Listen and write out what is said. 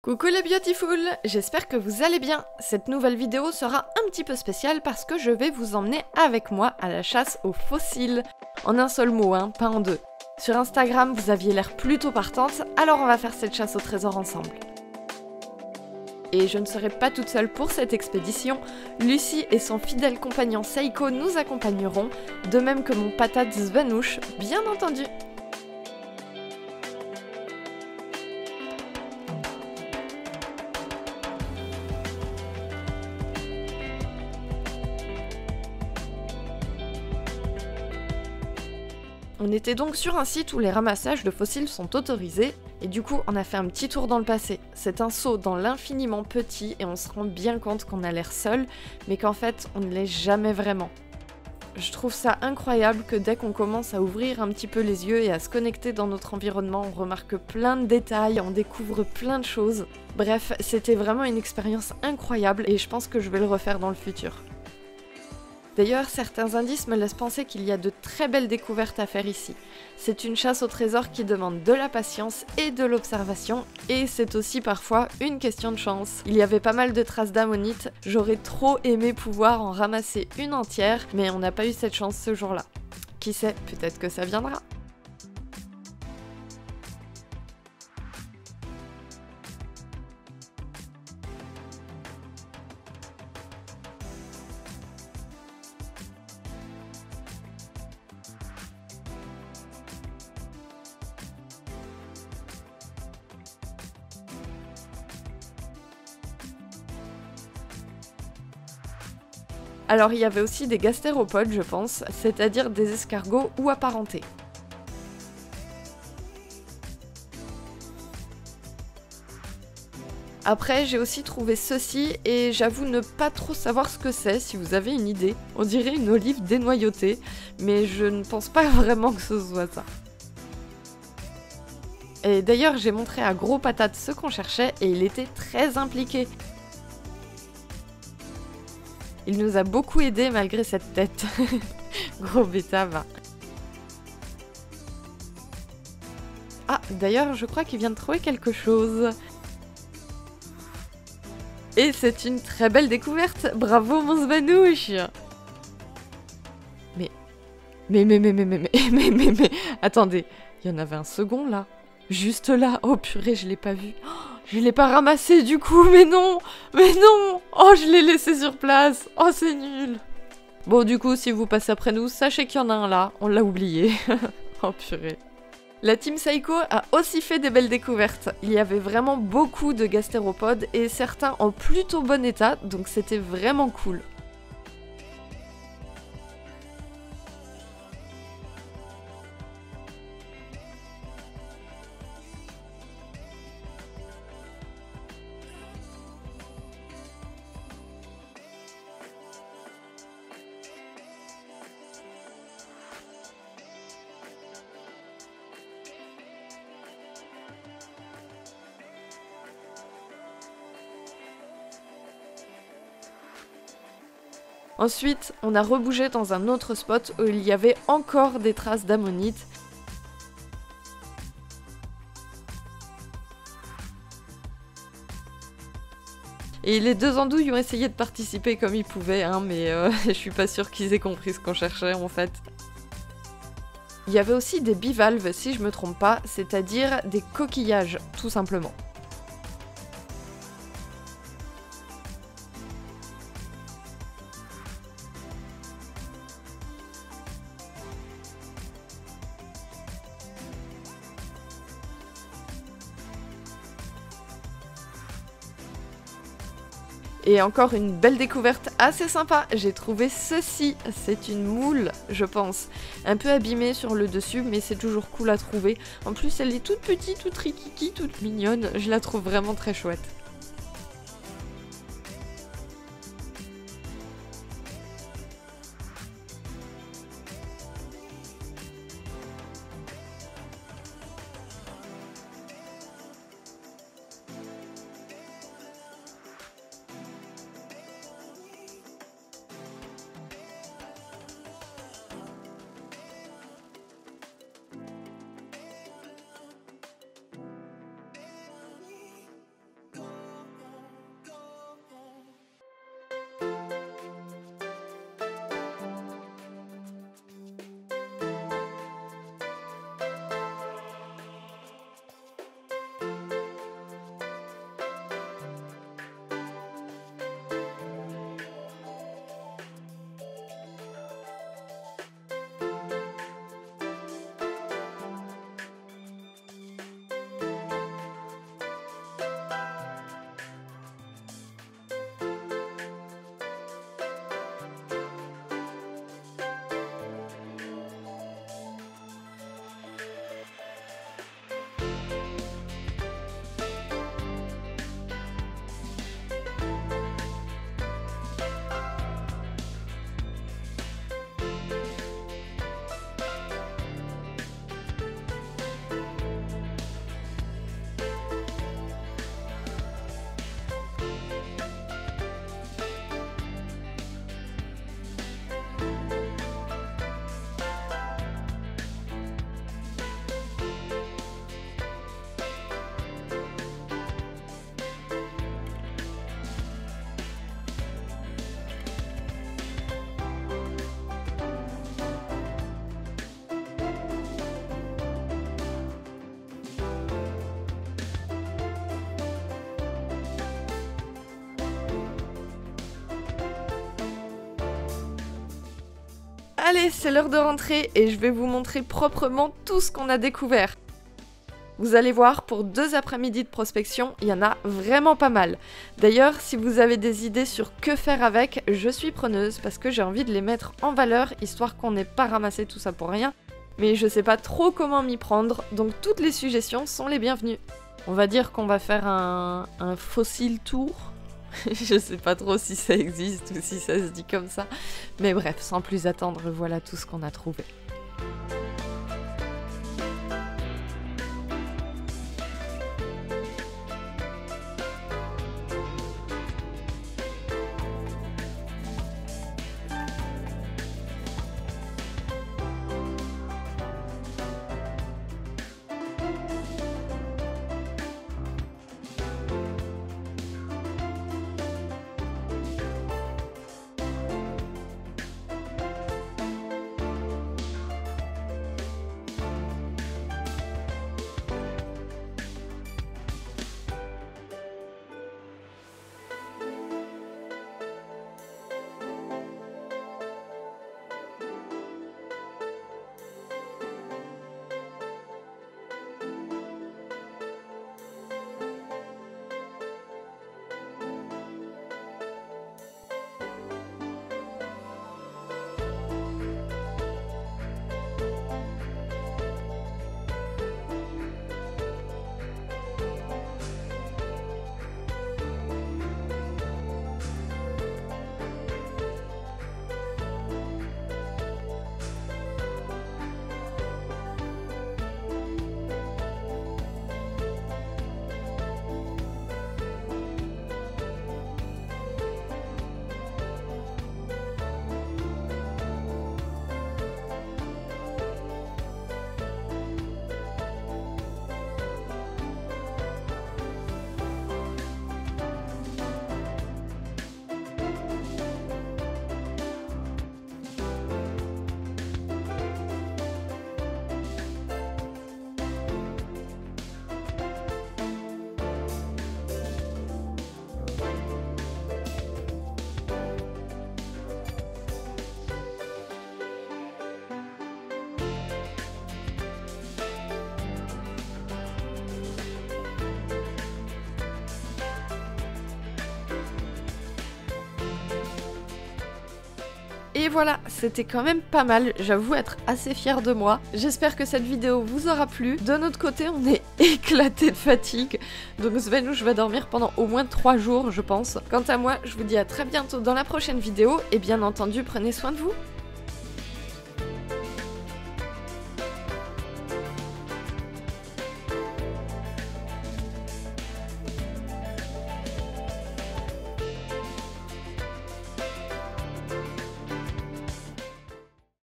Coucou les beautiful, j'espère que vous allez bien. Cette nouvelle vidéo sera un petit peu spéciale parce que je vais vous emmener avec moi à la chasse aux fossiles. En un seul mot, hein, pas en deux. Sur Instagram, vous aviez l'air plutôt partante, alors on va faire cette chasse au trésor ensemble. Et je ne serai pas toute seule pour cette expédition, Lucie et son fidèle compagnon Seiko nous accompagneront, de même que mon patate Svanouche, bien entendu. On était donc sur un site où les ramassages de fossiles sont autorisés, et du coup on a fait un petit tour dans le passé. C'est un saut dans l'infiniment petit et on se rend bien compte qu'on a l'air seul, mais qu'en fait on ne l'est jamais vraiment. Je trouve ça incroyable que dès qu'on commence à ouvrir un petit peu les yeux et à se connecter dans notre environnement, on remarque plein de détails, on découvre plein de choses. Bref, c'était vraiment une expérience incroyable et je pense que je vais le refaire dans le futur. D'ailleurs, certains indices me laissent penser qu'il y a de très belles découvertes à faire ici. C'est une chasse au trésor qui demande de la patience et de l'observation, et c'est aussi parfois une question de chance. Il y avait pas mal de traces d'ammonites, j'aurais trop aimé pouvoir en ramasser une entière, mais on n'a pas eu cette chance ce jour-là. Qui sait, peut-être que ça viendra. Alors il y avait aussi des gastéropodes, je pense, c'est-à-dire des escargots ou apparentés. Après, j'ai aussi trouvé ceci, et j'avoue ne pas trop savoir ce que c'est, si vous avez une idée. On dirait une olive dénoyautée, mais je ne pense pas vraiment que ce soit ça. Et d'ailleurs, j'ai montré à Gros Patate ce qu'on cherchait, et il était très impliqué. Il nous a beaucoup aidé malgré cette tête. Gros bêta, va. Ah, d'ailleurs, je crois qu'il vient de trouver quelque chose. Et c'est une très belle découverte. Bravo, mon Svanouche. Mais... Attendez, il y en avait un second, là. Juste là. Oh, purée, je l'ai pas vu. Oh, je l'ai pas ramassé, du coup. Mais non. Oh, je l'ai laissé sur place. Oh, c'est nul. Bon, du coup, si vous passez après nous, sachez qu'il y en a un là. On l'a oublié. Oh, purée. La team Seiko a aussi fait des belles découvertes. Il y avait vraiment beaucoup de gastéropodes et certains en plutôt bon état, donc c'était vraiment cool. Ensuite, on a rebougé dans un autre spot où il y avait encore des traces d'ammonite. Et les deux andouilles ont essayé de participer comme ils pouvaient, hein, mais je suis pas sûre qu'ils aient compris ce qu'on cherchait en fait. Il y avait aussi des bivalves, si je me trompe pas, c'est-à-dire des coquillages, tout simplement. Et encore une belle découverte assez sympa, j'ai trouvé ceci, c'est une moule, je pense. Un peu abîmée sur le dessus, mais c'est toujours cool à trouver. En plus, elle est toute petite, toute rikiki, toute mignonne, je la trouve vraiment très chouette. Allez, c'est l'heure de rentrer et je vais vous montrer proprement tout ce qu'on a découvert. Vous allez voir, pour 2 après-midi de prospection, il y en a vraiment pas mal. D'ailleurs, si vous avez des idées sur que faire avec, je suis preneuse parce que j'ai envie de les mettre en valeur, histoire qu'on n'ait pas ramassé tout ça pour rien. Mais je sais pas trop comment m'y prendre, donc toutes les suggestions sont les bienvenues. On va dire qu'on va faire un fossile tour. Je sais pas trop si ça existe ou si ça se dit comme ça. Mais bref, sans plus attendre, voilà tout ce qu'on a trouvé. Et voilà, c'était quand même pas mal, j'avoue être assez fière de moi. J'espère que cette vidéo vous aura plu. De notre côté, on est éclaté de fatigue, donc Sven, je vais dormir pendant au moins 3 jours, je pense. Quant à moi, je vous dis à très bientôt dans la prochaine vidéo, et bien entendu, prenez soin de vous.